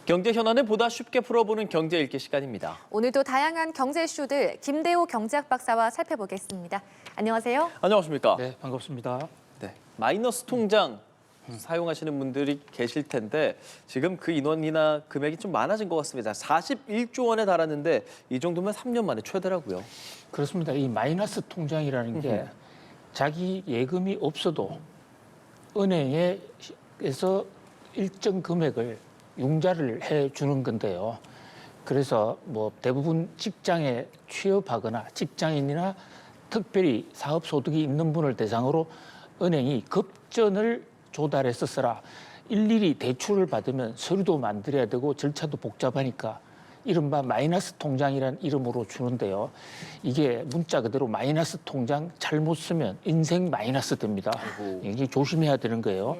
경제 현안을 보다 쉽게 풀어보는 경제 읽기 시간입니다. 오늘도 다양한 경제 이슈들 김대호 경제학 박사와 살펴보겠습니다. 안녕하세요. 안녕하십니까? 네, 반갑습니다. 네. 마이너스 통장 사용하시는 분들이 계실 텐데 지금 그 인원이나 금액이 좀 많아진 것 같습니다. 41조 원에 달았는데 이 정도면 3년 만에 최대라고요. 그렇습니다. 이 마이너스 통장이라는 게 자기 예금이 없어도 은행에서 일정 금액을 융자를 해주는 건데요. 그래서 뭐 대부분 직장에 취업하거나 직장인이나 특별히 사업 소득이 있는 분을 대상으로 은행이 급전을 조달해서 써라. 일일이 대출을 받으면 서류도 만들어야 되고 절차도 복잡하니까 이른바 마이너스 통장이라는 이름으로 주는데요. 이게 문자 그대로 마이너스 통장 잘못 쓰면 인생 마이너스 됩니다. 이게 조심해야 되는 거예요.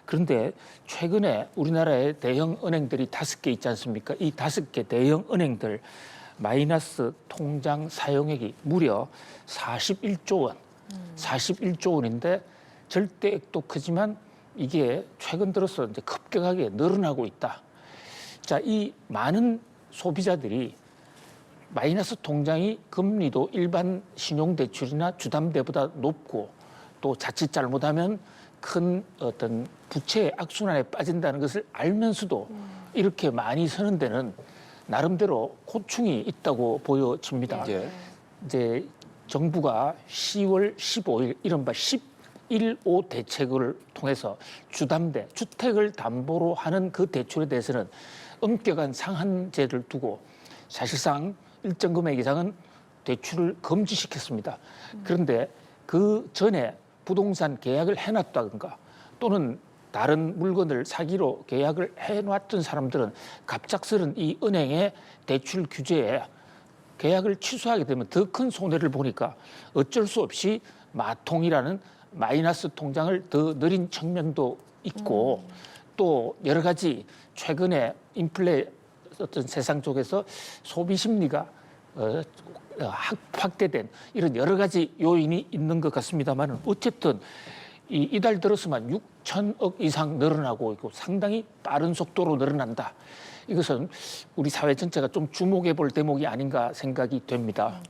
그런데 최근에 우리나라의 대형 은행들이 5개 있지 않습니까? 이 5개 대형 은행들 마이너스 통장 사용액이 무려 41조 원. 41조 원인데 절대액도 크지만 이게 최근 들어서 이제 급격하게 늘어나고 있다. 자, 이 많은 소비자들이 마이너스 통장이 금리도 일반 신용대출이나 주담대보다 높고 또 자칫 잘못하면 큰 어떤 부채의 악순환에 빠진다는 것을 알면서도 이렇게 많이 쓰는 데는 나름대로 고충이 있다고 보여집니다. 예. 이제 정부가 10월 15일 이른바 11.5 대책을 통해서 주담대, 주택을 담보로 하는 그 대출에 대해서는 엄격한 상한제를 두고 사실상 일정 금액 이상은 대출을 금지시켰습니다. 그런데 그 전에 부동산 계약을 해놨다든가 또는 다른 물건을 사기로 계약을 해놨던 사람들은 갑작스런 이 은행의 대출 규제에 계약을 취소하게 되면 더 큰 손해를 보니까 어쩔 수 없이 마통이라는 마이너스 통장을 더 늘린 측면도 있고 또 여러 가지 최근에 인플레 어떤 세상 속에서 소비 심리가 확대된 이런 여러 가지 요인이 있는 것 같습니다만 어쨌든 이달 들어서만 6천억 이상 늘어나고 있고 상당히 빠른 속도로 늘어난다. 이것은 우리 사회 전체가 좀 주목해 볼 대목이 아닌가 생각이 됩니다.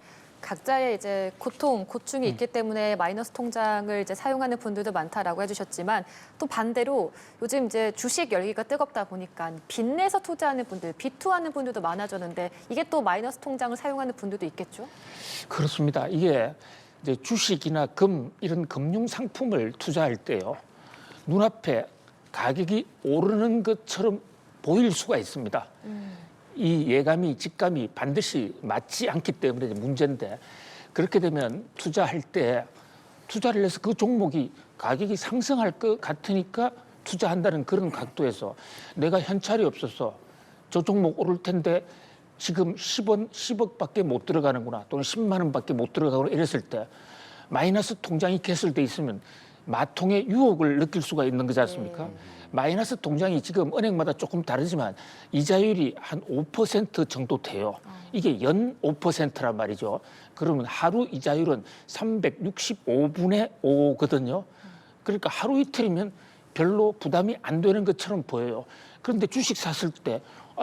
각자의 이제 고충이 있기 때문에 마이너스 통장을 이제 사용하는 분들도 많다라고 해주셨지만 또 반대로 요즘 이제 주식 열기가 뜨겁다 보니까 빚내서 투자하는 분들, 빚투하는 분들도 많아졌는데 이게 또 마이너스 통장을 사용하는 분들도 있겠죠? 그렇습니다. 이게 이제 주식이나 금 이런 금융 상품을 투자할 때요. 눈앞에 가격이 오르는 것처럼 보일 수가 있습니다. 이 예감이 직감이 반드시 맞지 않기 때문에 문제인데 그렇게 되면 투자할 때 투자를 해서 그 종목이 가격이 상승할 것 같으니까 투자한다는 그런 각도에서 내가 현찰이 없어서 저 종목 오를 텐데 지금 10억밖에 못 들어가는구나 또는 10만 원밖에 못 들어가거나 이랬을 때 마이너스 통장이 개설돼 있으면 마통의 유혹을 느낄 수가 있는 거지 않습니까? 마이너스 통장이 지금 은행마다 조금 다르지만 이자율이 한 5% 정도 돼요. 이게 연 5%란 말이죠. 그러면 하루 이자율은 365분의 5거든요. 그러니까 하루 이틀이면 별로 부담이 안 되는 것처럼 보여요. 그런데 주식 샀을 때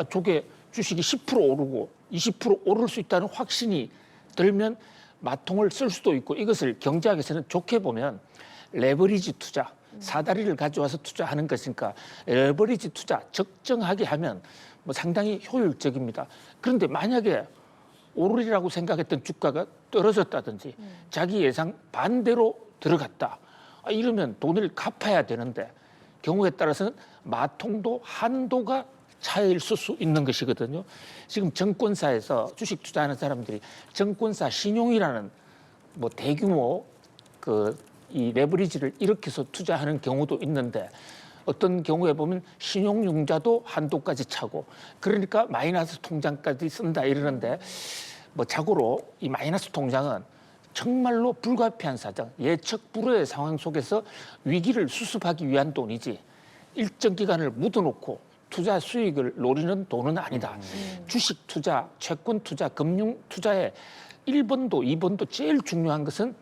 저게 주식이 10% 오르고 20% 오를 수 있다는 확신이 들면 마통을 쓸 수도 있고 이것을 경제학에서는 좋게 보면 레버리지 투자, 사다리를 가져와서 투자하는 것이니까 레버리지 투자 적정하게 하면 뭐 상당히 효율적입니다. 그런데 만약에 오르리라고 생각했던 주가가 떨어졌다든지 자기 예상 반대로 들어갔다. 이러면 돈을 갚아야 되는데 경우에 따라서는 마통도 한도가 차일 수 있는 것이거든요. 지금 증권사에서 주식 투자하는 사람들이 증권사 신용이라는 뭐 대규모 이 레버리지를 일으켜서 투자하는 경우도 있는데 어떤 경우에 보면 신용융자도 한도까지 차고 그러니까 마이너스 통장까지 쓴다 이러는데 뭐 자고로 이 마이너스 통장은 정말로 불가피한 사정, 예측 불허의 상황 속에서 위기를 수습하기 위한 돈이지 일정 기간을 묻어놓고 투자 수익을 노리는 돈은 아니다. 주식 투자, 채권 투자, 금융 투자의 1번도 2번도 제일 중요한 것은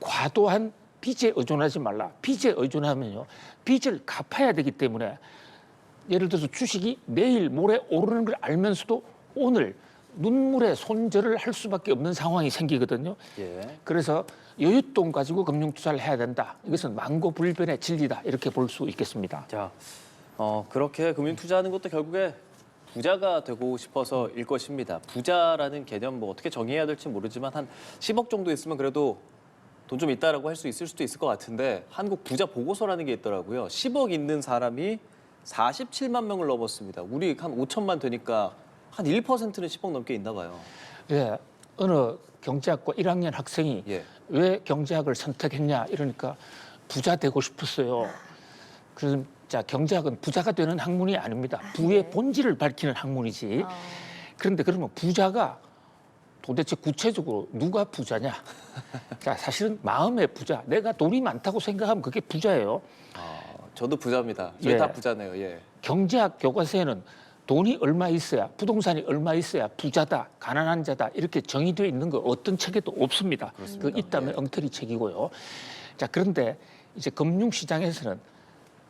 과도한 빚에 의존하지 말라. 빚에 의존하면요, 빚을 갚아야 되기 때문에 예를 들어서 주식이 내일 모레 오르는 걸 알면서도 오늘 눈물의 손절을 할 수밖에 없는 상황이 생기거든요. 예. 그래서 여윳돈 가지고 금융 투자를 해야 된다. 이것은 만고불변의 진리다. 이렇게 볼 수 있겠습니다. 자, 그렇게 금융 투자하는 것도 결국에 부자가 되고 싶어서일 것입니다. 부자라는 개념 뭐 어떻게 정의해야 될지 모르지만 한 10억 정도 있으면 그래도 돈 좀 있다라고 할 수 있을 수도 있을 것 같은데 한국 부자 보고서라는 게 있더라고요. 10억 있는 사람이 47만 명을 넘었습니다. 우리 한 5천만 되니까 한 1%는 10억 넘게 있나 봐요. 예, 어느 경제학과 1학년 학생이 예. 왜 경제학을 선택했냐 이러니까 부자 되고 싶었어요. 그래서 자, 경제학은 부자가 되는 학문이 아닙니다. 부의 본질을 밝히는 학문이지. 그런데 그러면 부자가 도대체 구체적으로 누가 부자냐? 자, 사실은 마음의 부자. 내가 돈이 많다고 생각하면 그게 부자예요. 저도 부자입니다. 저희 예. 다 부자네요. 예. 경제학 교과서에는 돈이 얼마 있어야, 부동산이 얼마 있어야 부자다, 가난한 자다 이렇게 정의되어 있는 거 어떤 책에도 없습니다. 그렇습니다. 그 있다면 예. 엉터리 책이고요. 자, 그런데 이제 금융시장에서는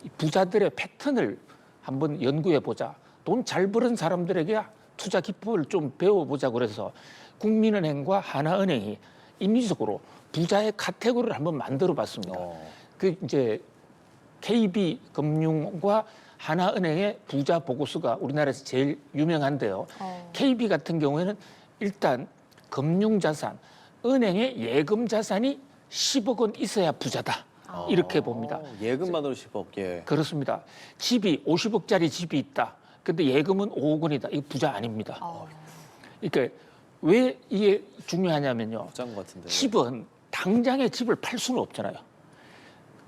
이 부자들의 패턴을 한번 연구해 보자. 돈 잘 버는 사람들에게 투자 기법을 좀 배워보자 그래서 국민은행과 하나은행이 임의적으로 부자의 카테고리를 한번 만들어 봤습니다. 그 이제 KB금융과 하나은행의 부자 보고서가 우리나라에서 제일 유명한데요. KB 같은 경우에는 일단 금융자산, 은행의 예금 자산이 10억 원 있어야 부자다. 이렇게 봅니다. 예금만으로 10억. 예. 그렇습니다. 집이 50억짜리 집이 있다. 근데 예금은 5억 원이다. 이거 부자 아닙니다. 그러니까 왜 이게 중요하냐면요. 부자인 것 같은데. 집은 당장에 집을 팔 수는 없잖아요.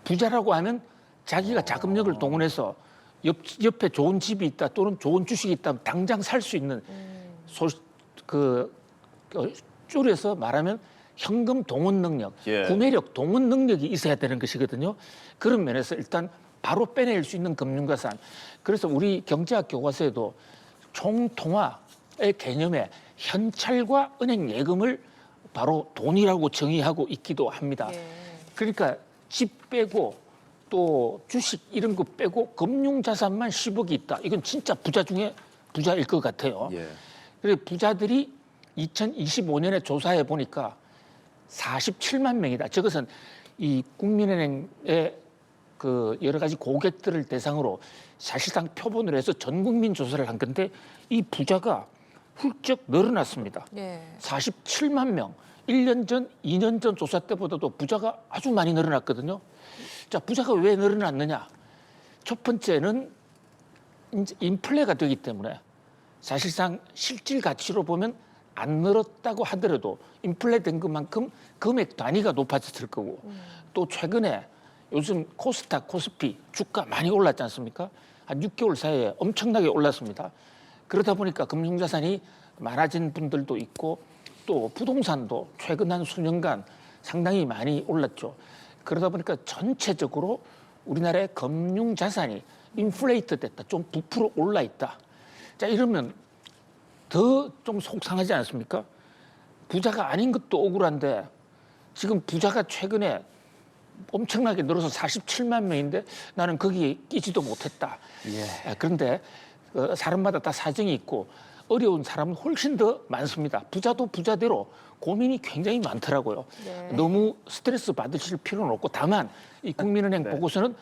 부자라고 하면 자기가 자금력을 동원해서 옆에 좋은 집이 있다 또는 좋은 주식이 있다면 당장 살 수 있는 줄여서 말하면 현금 동원 능력, 예. 구매력 동원 능력이 있어야 되는 것이거든요. 그런 면에서 일단 바로 빼낼 수 있는 금융자산. 그래서 우리 경제학 교과서에도 총통화의 개념에 현찰과 은행 예금을 바로 돈이라고 정의하고 있기도 합니다. 그러니까 집 빼고 또 주식 이런 거 빼고 금융자산만 10억이 있다. 이건 진짜 부자 중에 부자일 것 같아요. 예. 그래서 부자들이 2025년에 조사해 보니까 47만 명이다. 저것은 이 국민은행의 그 여러 가지 고객들을 대상으로 사실상 표본을 해서 전 국민 조사를 한 건데 이 부자가 훌쩍 늘어났습니다. 47만 명. 1년 전, 2년 전 조사 때보다도 부자가 아주 많이 늘어났거든요. 자, 부자가 왜 늘어났느냐? 첫 번째는 이제 인플레가 되기 때문에 사실상 실질 가치로 보면 안 늘었다고 하더라도 인플레 된 것만큼 금액 단위가 높아졌을 거고 또 최근에 요즘 코스닥, 코스피 주가 많이 올랐지 않습니까? 한 6개월 사이에 엄청나게 올랐습니다. 그러다 보니까 금융자산이 많아진 분들도 있고 또 부동산도 최근 한 수년간 상당히 많이 올랐죠. 그러다 보니까 전체적으로 우리나라의 금융자산이 인플레이트 됐다. 좀 부풀어 올라 있다. 자, 이러면 더 좀 속상하지 않습니까? 부자가 아닌 것도 억울한데 지금 부자가 최근에 엄청나게 늘어서 47만 명인데 나는 거기에 끼지도 못했다. 예. 그런데 사람마다 다 사정이 있고 어려운 사람은 훨씬 더 많습니다. 부자도 부자대로 고민이 굉장히 많더라고요. 너무 스트레스 받으실 필요는 없고 다만 이 국민은행 보고서는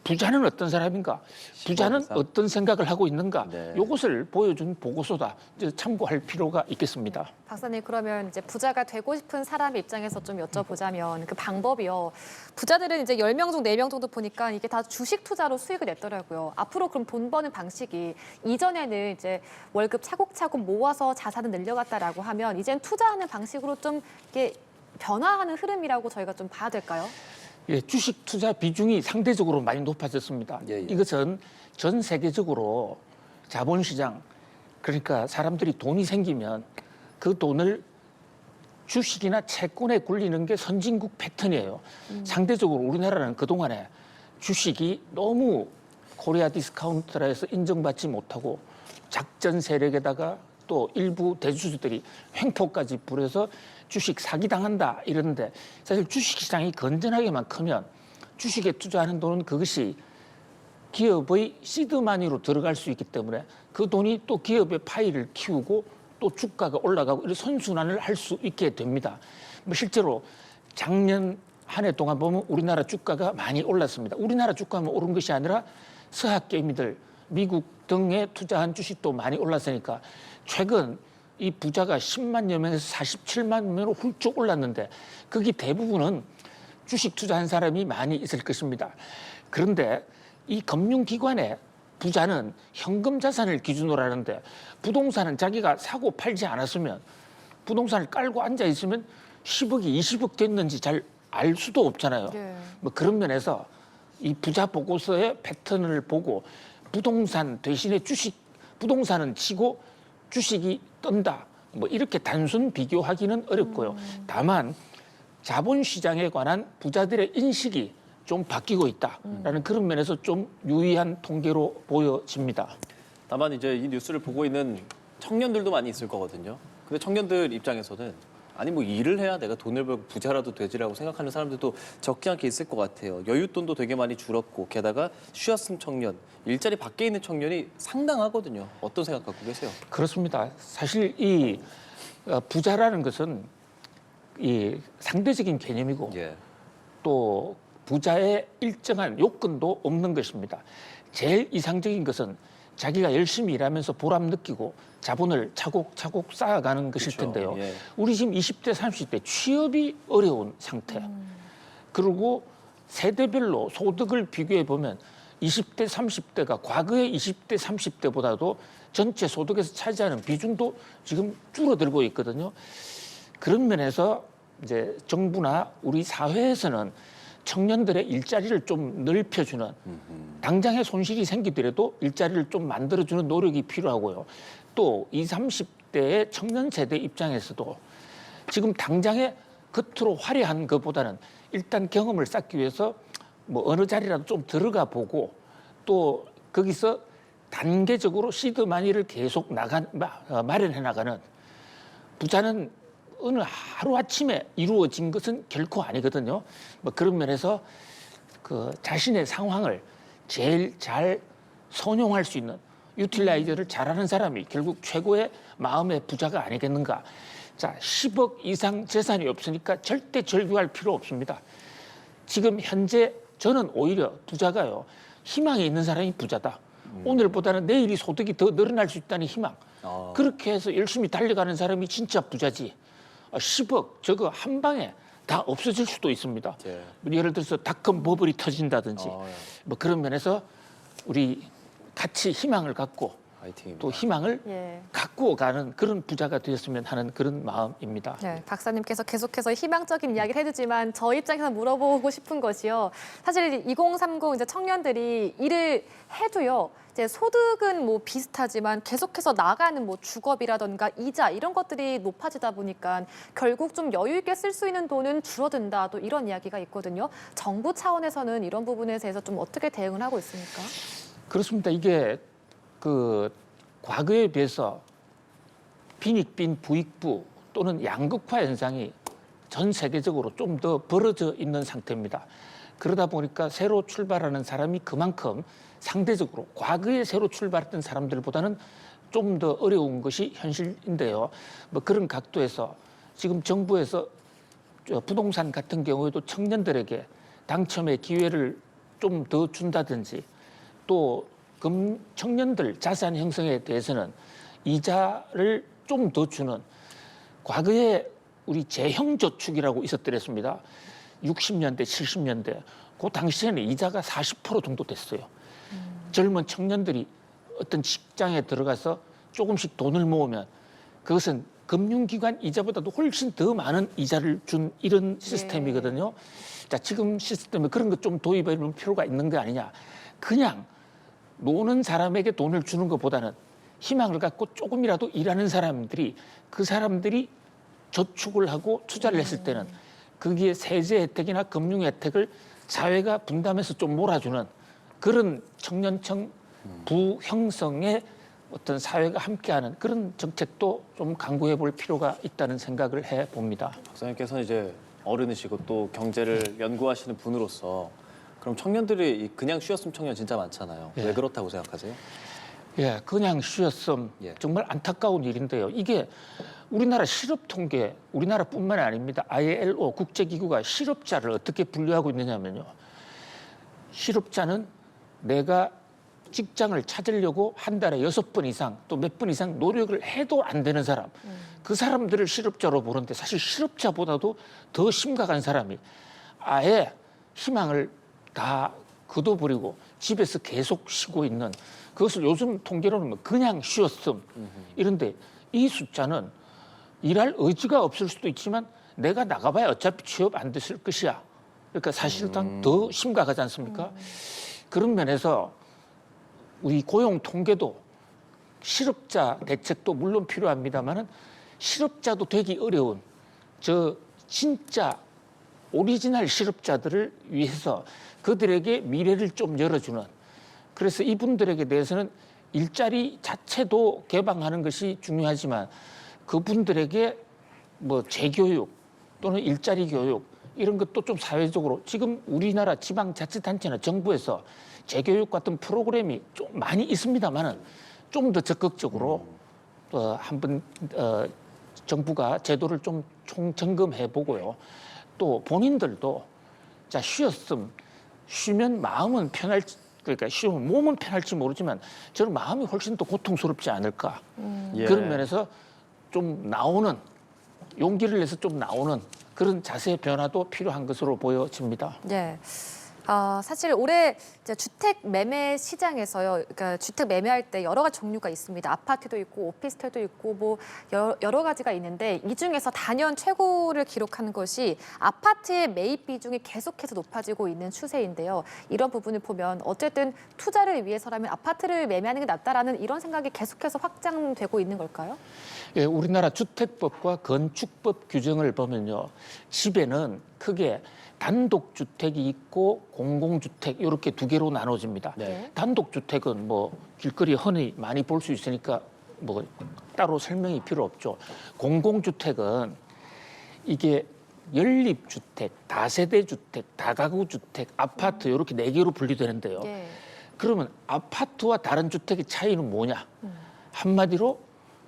부자는 어떤 사람인가? 부자는 어떤 생각을 하고 있는가? 이것을 보여준 보고서다. 이제 참고할 필요가 있겠습니다. 박사님, 그러면 이제 부자가 되고 싶은 사람의 입장에서 좀 여쭤보자면 그 방법이요. 부자들은 이제 10명 중 4명 정도 보니까 이게 다 주식 투자로 수익을 냈더라고요. 앞으로 그럼 돈 버는 방식이 이전에는 이제 월급 차곡차곡 모아서 자산을 늘려갔다라고 하면 이젠 투자하는 방식으로 좀 이게 변화하는 흐름이라고 저희가 좀 봐야 될까요? 예, 주식 투자 비중이 상대적으로 많이 높아졌습니다. 이것은 전 세계적으로 자본시장, 그러니까 사람들이 돈이 생기면 그 돈을 주식이나 채권에 굴리는 게 선진국 패턴이에요. 상대적으로 우리나라는 그동안에 주식이 너무 코리아 디스카운트라 해서 인정받지 못하고 작전 세력에다가 또 일부 대주주들이 횡포까지 부려서 주식 사기당한다 이러는데 사실 주식시장이 건전하게만 크면 주식에 투자하는 돈은 그것이 기업의 시드마니로 들어갈 수 있기 때문에 그 돈이 또 기업의 파이를 키우고 또 주가가 올라가고 이런 선순환을 할 수 있게 됩니다. 뭐 실제로 작년 한 해 동안 보면 우리나라 주가가 많이 올랐습니다. 우리나라 주가만 오른 것이 아니라 서학개미들, 미국 등에 투자한 주식도 많이 올랐으니까 최근 이 부자가 10만여 명에서 47만 명으로 훌쩍 올랐는데 거기 대부분은 주식 투자한 사람이 많이 있을 것입니다. 그런데 이 금융기관의 부자는 현금 자산을 기준으로 하는데 부동산은 자기가 사고 팔지 않았으면 부동산을 깔고 앉아 있으면 10억이 20억 됐는지 잘 알 수도 없잖아요. 네. 뭐 그런 면에서 이 부자 보고서의 패턴을 보고 부동산 대신에 주식, 부동산은 치고 주식이 떤다. 뭐 이렇게 단순 비교하기는 어렵고요. 다만 자본시장에 관한 부자들의 인식이 좀 바뀌고 있다라는 그런 면에서 좀 유의한 통계로 보여집니다. 다만 이제 이 뉴스를 보고 있는 청년들도 많이 있을 거거든요. 근데 청년들 입장에서는 아니 뭐 일을 해야 내가 돈을 벌고 부자라도 되지라고 생각하는 사람들도 적지 않게 있을 것 같아요. 여윳돈도 되게 많이 줄었고 게다가 쉬었음 청년, 일자리 밖에 있는 청년이 상당하거든요. 어떤 생각 갖고 계세요? 그렇습니다. 사실 이 부자라는 것은 이 상대적인 개념이고 예. 또 부자의 일정한 요건도 없는 것입니다. 제일 이상적인 것은 자기가 열심히 일하면서 보람 느끼고 자본을 차곡차곡 쌓아가는 것일 그렇죠. 텐데요. 예. 우리 지금 20대, 30대 취업이 어려운 상태. 그리고 세대별로 소득을 비교해 보면 20대, 30대가 과거의 20대, 30대보다도 전체 소득에서 차지하는 비중도 지금 줄어들고 있거든요. 그런 면에서 이제 정부나 우리 사회에서는 청년들의 일자리를 좀 넓혀주는 당장의 손실이 생기더라도 일자리를 좀 만들어주는 노력이 필요하고요. 또 20, 30대의 청년 세대 입장에서도 지금 당장에 겉으로 화려한 것보다는 일단 경험을 쌓기 위해서 뭐 어느 자리라도 좀 들어가 보고 또 거기서 단계적으로 시드 마니를 계속 마련해 나가는 부자는 어느 하루아침에 이루어진 것은 결코 아니거든요. 뭐 그런 면에서 그 자신의 상황을 제일 잘 선용할 수 있는 유틸라이저를 잘하는 사람이 결국 최고의 마음의 부자가 아니겠는가. 자, 10억 이상 재산이 없으니까 절대 절규할 필요 없습니다. 지금 현재 저는 오히려 부자가요. 희망이 있는 사람이 부자다. 오늘보다는 내일이 소득이 더 늘어날 수 있다는 희망. 그렇게 해서 열심히 달려가는 사람이 진짜 부자지. 10억 저거 한 방에 다 없어질 수도 있습니다. 예. 예를 들어서 닷컴 버블이 터진다든지 예. 뭐 그런 면에서 우리 같이 희망을 갖고 화이팅입니다. 또 희망을 예. 갖고 가는 그런 부자가 되었으면 하는 그런 마음입니다. 네, 박사님께서 계속해서 희망적인 이야기를 해주지만 저 입장에서 물어보고 싶은 것이요. 사실 2030 이제 청년들이 일을 해도요. 이제 소득은 뭐 비슷하지만 계속해서 나가는 뭐 주거비라든가 이자 이런 것들이 높아지다 보니까 결국 좀 여유 있게 쓸 수 있는 돈은 줄어든다. 또 이런 이야기가 있거든요. 정부 차원에서는 이런 부분에 대해서 좀 어떻게 대응을 하고 있습니까? 그렇습니다. 이게 그 과거에 비해서 빈익빈 부익부 또는 양극화 현상이 전 세계적으로 좀 더 벌어져 있는 상태입니다. 그러다 보니까 새로 출발하는 사람이 그만큼 상대적으로 과거에 새로 출발했던 사람들보다는 좀 더 어려운 것이 현실인데요. 뭐 그런 각도에서 지금 정부에서 부동산 같은 경우에도 청년들에게 당첨의 기회를 좀 더 준다든지 또 청년들 자산 형성에 대해서는 이자를 좀 더 주는 과거에 우리 재형저축이라고 있었더랬습니다. 60년대, 70년대 그 당시에는 이자가 40% 정도 됐어요. 젊은 청년들이 어떤 직장에 들어가서 조금씩 돈을 모으면 그것은 금융기관 이자보다도 훨씬 더 많은 이자를 준 이런 시스템이거든요. 자, 지금 시스템에 그런 것 좀 도입해 볼 필요가 있는 거 아니냐. 그냥 노는 사람에게 돈을 주는 것보다는 희망을 갖고 조금이라도 일하는 사람들이 그 사람들이 저축을 하고 투자를 했을 때는 거기에 세제 혜택이나 금융 혜택을 사회가 분담해서 좀 몰아주는 그런 청년층 부형성의 어떤 사회가 함께하는 그런 정책도 좀 강구해 볼 필요가 있다는 생각을 해 봅니다. 박사님께서는 이제 어른이시고 또 경제를 연구하시는 분으로서 그럼 청년들이 그냥 쉬었으면 청년 진짜 많잖아요. 예. 왜 그렇다고 생각하세요? 예, 그냥 쉬었음 예. 정말 안타까운 일인데요. 이게 우리나라 실업 통계, 우리나라뿐만이 아닙니다. ILO 국제기구가 실업자를 어떻게 분류하고 있느냐면요. 실업자는 내가 직장을 찾으려고 한 달에 6번 이상 또 몇 번 이상 노력을 해도 안 되는 사람. 그 사람들을 실업자로 보는데 사실 실업자보다도 더 심각한 사람이 아예 희망을 다 거둬버리고 집에서 계속 쉬고 있는 그것을 요즘 통계로는 그냥 쉬었음. 이런데 이 숫자는 일할 의지가 없을 수도 있지만 내가 나가봐야 어차피 취업 안 됐을 것이야. 그러니까 사실상 더 심각하지 않습니까? 그런 면에서 우리 고용 통계도 실업자 대책도 물론 필요합니다만은 실업자도 되기 어려운 저 진짜 오리지널 실업자들을 위해서 그들에게 미래를 좀 열어주는 그래서 이분들에게 대해서는 일자리 자체도 개방하는 것이 중요하지만 그분들에게 뭐 재교육 또는 일자리 교육 이런 것도 좀 사회적으로 지금 우리나라 지방자치단체나 정부에서 재교육 같은 프로그램이 좀 많이 있습니다만은 좀 더 적극적으로 한번 정부가 제도를 좀 총점검해 보고요. 또 본인들도 자 쉬면 마음은 편할지 그러니까 쉬면 몸은 편할지 모르지만 저는 마음이 훨씬 더 고통스럽지 않을까 예. 그런 면에서 좀 나오는 용기를 내서 좀 나오는 그런 자세의 변화도 필요한 것으로 보여집니다. 네. 사실 올해 이제 주택 매매 시장에서요, 그러니까 주택 매매할 때 여러 가지 종류가 있습니다. 아파트도 있고 오피스텔도 있고 뭐 여러 가지가 있는데 이 중에서 단연 최고를 기록하는 것이 아파트의 매입 비중이 계속해서 높아지고 있는 추세인데요. 이런 부분을 보면 어쨌든 투자를 위해서라면 아파트를 매매하는 게 낫다라는 이런 생각이 계속해서 확장되고 있는 걸까요? 예, 우리나라 주택법과 건축법 규정을 보면요, 집에는 크게 단독주택이 있고 공공주택 이렇게 두 개로 나눠집니다. 네. 단독주택은 뭐 길거리 흔히 많이 볼 수 있으니까 뭐 따로 설명이 필요 없죠. 공공주택은 이게 연립주택, 다세대주택, 다가구주택, 아파트 이렇게 네 개로 분리되는데요. 네. 그러면 아파트와 다른 주택의 차이는 뭐냐? 한마디로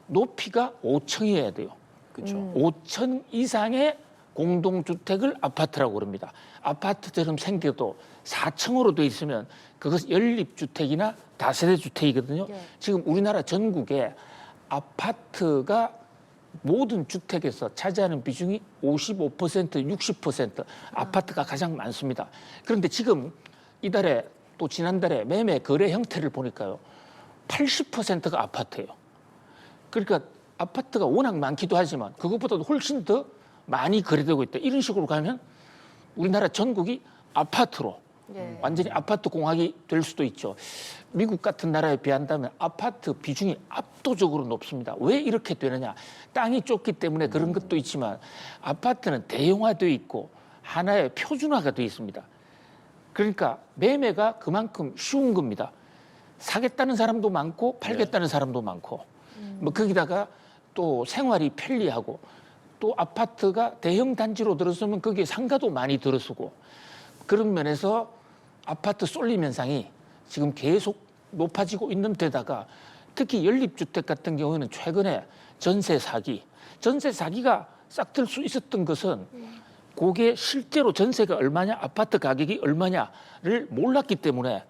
높이가 5층이어야 돼요. 그렇죠. 5층 이상의 공동주택을 아파트라고 그럽니다. 아파트처럼 생겨도 4층으로 돼 있으면 그것이 연립주택이나 다세대주택이거든요. 예. 지금 우리나라 전국에 아파트가 모든 주택에서 차지하는 비중이 55%, 60% 아파트가 가장 많습니다. 그런데 지금 이달에 또 지난달에 매매 거래 형태를 보니까요. 80%가 아파트예요. 그러니까 아파트가 워낙 많기도 하지만 그것보다도 훨씬 더 많이 거래되고 있다. 이런 식으로 가면 우리나라 전국이 아파트로 예. 완전히 아파트 공학이 될 수도 있죠. 미국 같은 나라에 비한다면 아파트 비중이 압도적으로 높습니다. 왜 이렇게 되느냐? 땅이 좁기 때문에 그런 것도 있지만 아파트는 대형화되어 있고 하나의 표준화가 되어 있습니다. 그러니까 매매가 그만큼 쉬운 겁니다. 사겠다는 사람도 많고 팔겠다는 사람도 많고 뭐 거기다가 또 생활이 편리하고 또 아파트가 대형 단지로 들어서면 거기에 상가도 많이 들어서고 그런 면에서 아파트 쏠림 현상이 지금 계속 높아지고 있는 데다가 특히 연립주택 같은 경우에는 최근에 전세 사기가 싹틀 수 있었던 것은 그게 실제로 전세가 얼마냐 아파트 가격이 얼마냐를 몰랐기 때문에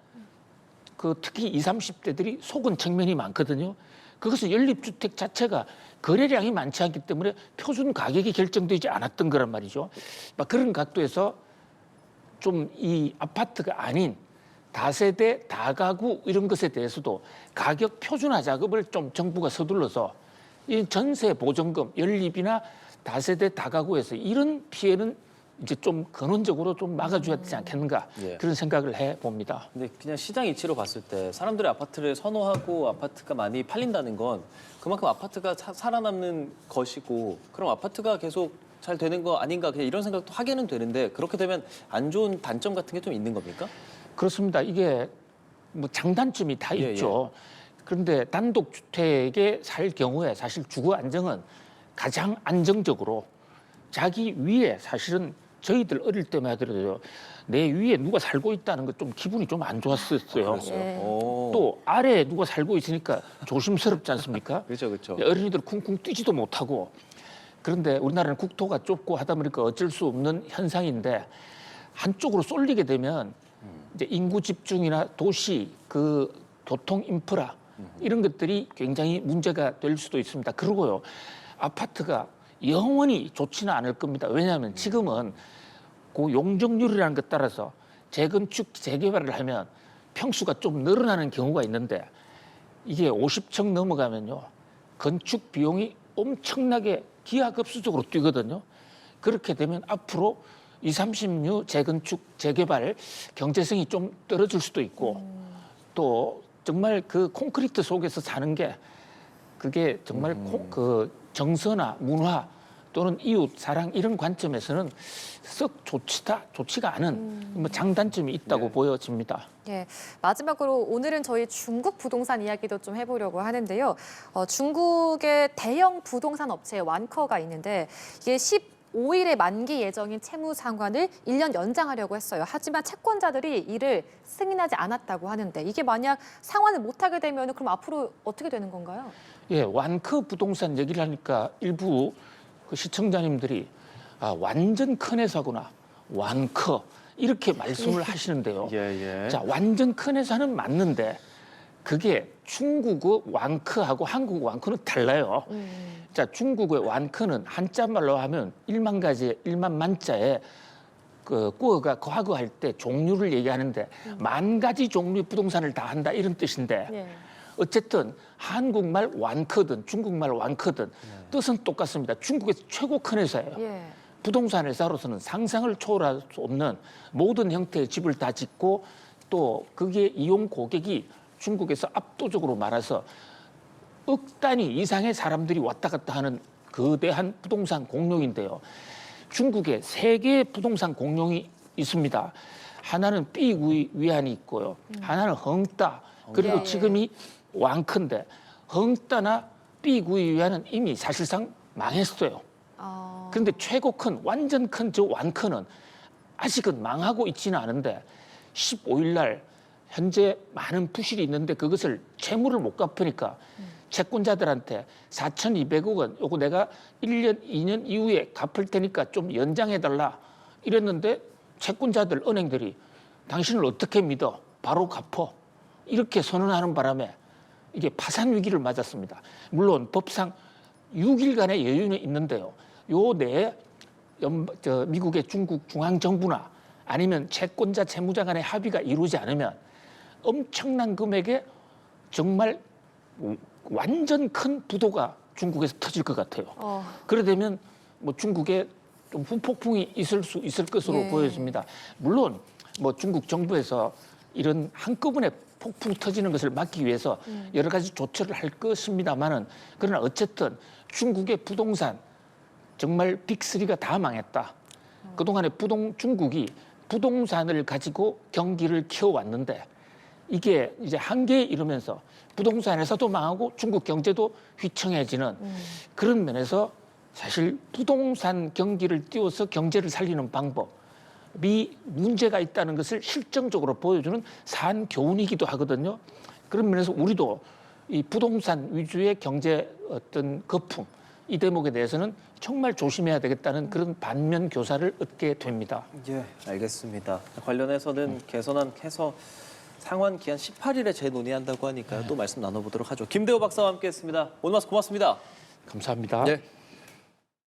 그 특히 20, 30대들이 속은 측면이 많거든요. 그것은 연립주택 자체가 거래량이 많지 않기 때문에 표준 가격이 결정되지 않았던 거란 말이죠. 막 그런 각도에서 좀 이 아파트가 아닌 다세대, 다가구 이런 것에 대해서도 가격 표준화 작업을 좀 정부가 서둘러서 이 전세 보전금, 연립이나 다세대, 다가구에서 이런 피해는 이제 좀 근원적으로 좀 막아줘야 되지 않겠는가 예. 그런 생각을 해봅니다. 근데 그냥 시장 이치로 봤을 때 사람들이 아파트를 선호하고 아파트가 많이 팔린다는 건 그만큼 아파트가 살아남는 것이고 그럼 아파트가 계속 잘 되는 거 아닌가 그냥 이런 생각도 하게는 되는데 그렇게 되면 안 좋은 단점 같은 게 좀 있는 겁니까? 그렇습니다. 이게 뭐 장단점이 다 예, 있죠. 그런데 단독주택에 살 경우에 사실 주거 안정은 가장 안정적으로 자기 위에 사실은 저희들 어릴 때만 하더라도 내 위에 누가 살고 있다는 거 좀 기분이 좀 안 좋았었어요. 예. 오. 또 아래에 누가 살고 있으니까 조심스럽지 않습니까? 그렇죠, 그렇죠. 어린이들 쿵쿵 뛰지도 못하고. 그런데 우리나라는 국토가 좁고 하다 보니까 어쩔 수 없는 현상인데 한쪽으로 쏠리게 되면 이제 인구 집중이나 도시 그 교통 인프라 이런 것들이 굉장히 문제가 될 수도 있습니다. 그리고요, 아파트가 영원히 좋지는 않을 겁니다. 왜냐하면 지금은 그 용적률이라는 것 따라서 재건축, 재개발을 하면 평수가 좀 늘어나는 경우가 있는데 이게 50층 넘어가면요, 건축 비용이 엄청나게 기하급수적으로 뛰거든요. 그렇게 되면 앞으로 20, 30류 재건축, 재개발 경제성이 좀 떨어질 수도 있고 또 정말 그 콘크리트 속에서 사는 게 그게 정말 그 정서나 문화 또는 이웃 사랑 이런 관점에서는 썩 좋지가 않은 뭐 장단점이 있다고 보여집니다. 예, 마지막으로 오늘은 저희 중국 부동산 이야기도 좀 해보려고 하는데요. 중국의 대형 부동산 업체 완커가 있는데 이게 15일에 만기 예정인 채무 상환을 1년 연장하려고 했어요. 하지만 채권자들이 이를 승인하지 않았다고 하는데 이게 만약 상환을 못하게 되면 그럼 앞으로 어떻게 되는 건가요? 예, 완커 부동산 얘기를 하니까 일부 그 시청자님들이 완전 큰 회사구나, 완커 이렇게 말씀을 하시는데요. 예, 예. 자, 완전 큰 회사는 맞는데 그게 중국어 완커하고 한국 완커는 달라요. 자, 중국의 완커는 한자말로 하면 1만 가지, 1만 만자에 그 꾸어가 거하고 할 때 종류를 얘기하는데 만 가지 종류의 부동산을 다 한다 이런 뜻인데 예. 어쨌든 한국말 완커든 중국말 완커든 뜻은 똑같습니다. 중국에서 최고 큰 회사예요. 예. 부동산 회사로서는 상상을 초월할 수 없는 모든 형태의 집을 다 짓고 또 그게 이용 고객이 중국에서 압도적으로 많아서 억 단위 이상의 사람들이 왔다 갔다 하는 거대한 부동산 공룡인데요. 중국에 세 개의 부동산 공룡이 있습니다. 하나는 삐위안이 있고요. 하나는 헝따, 그리고 예. 지금이 완커인데 헝따나 삐위안은 이미 사실상 망했어요. 그런데 최고 큰 완전 큰 저 완커는 아직은 망하고 있지는 않은데 15일 날 현재 많은 부실이 있는데 그것을 채무를 못 갚으니까 채권자들한테 4,200억 원 요거 내가 1년, 2년 이후에 갚을 테니까 좀 연장해달라 이랬는데 채권자들, 은행들이 당신을 어떻게 믿어? 바로 갚어. 이렇게 선언하는 바람에 이게 파산 위기를 맞았습니다. 물론 법상 6일간의 여유는 있는데요. 요 내에 미국의 중국 중앙정부나 아니면 채권자, 채무자 간의 합의가 이루어지지 않으면 엄청난 금액의 정말 완전 큰 부도가 중국에서 터질 것 같아요. 그래 되면 뭐 중국에 좀 후폭풍이 있을 수 있을 것으로 예. 보여집니다. 물론 뭐 중국 정부에서 이런 한꺼번에 폭풍 터지는 것을 막기 위해서 여러 가지 조처를 할 것입니다만은 그러나 어쨌든 중국의 부동산 정말 빅3가 다 망했다. 그동안에 중국이 부동산을 가지고 경기를 키워왔는데 이게 이제 한계에 이르면서 부동산에서도 망하고 중국 경제도 휘청해지는 그런 면에서 사실 부동산 경기를 띄워서 경제를 살리는 방법이 문제가 있다는 것을 실정적으로 보여주는 산 교훈이기도 하거든요. 그런 면에서 우리도 이 부동산 위주의 경제 어떤 거품 이 대목에 대해서는 정말 조심해야 되겠다는 그런 반면 교사를 얻게 됩니다. 예, 알겠습니다. 관련해서는 개선안해서 상환 기한 18일에 재논의한다고 하니까요. 또 말씀 나눠보도록 하죠. 김대호 박사와 함께했습니다. 오늘 말씀 고맙습니다. 감사합니다. 네.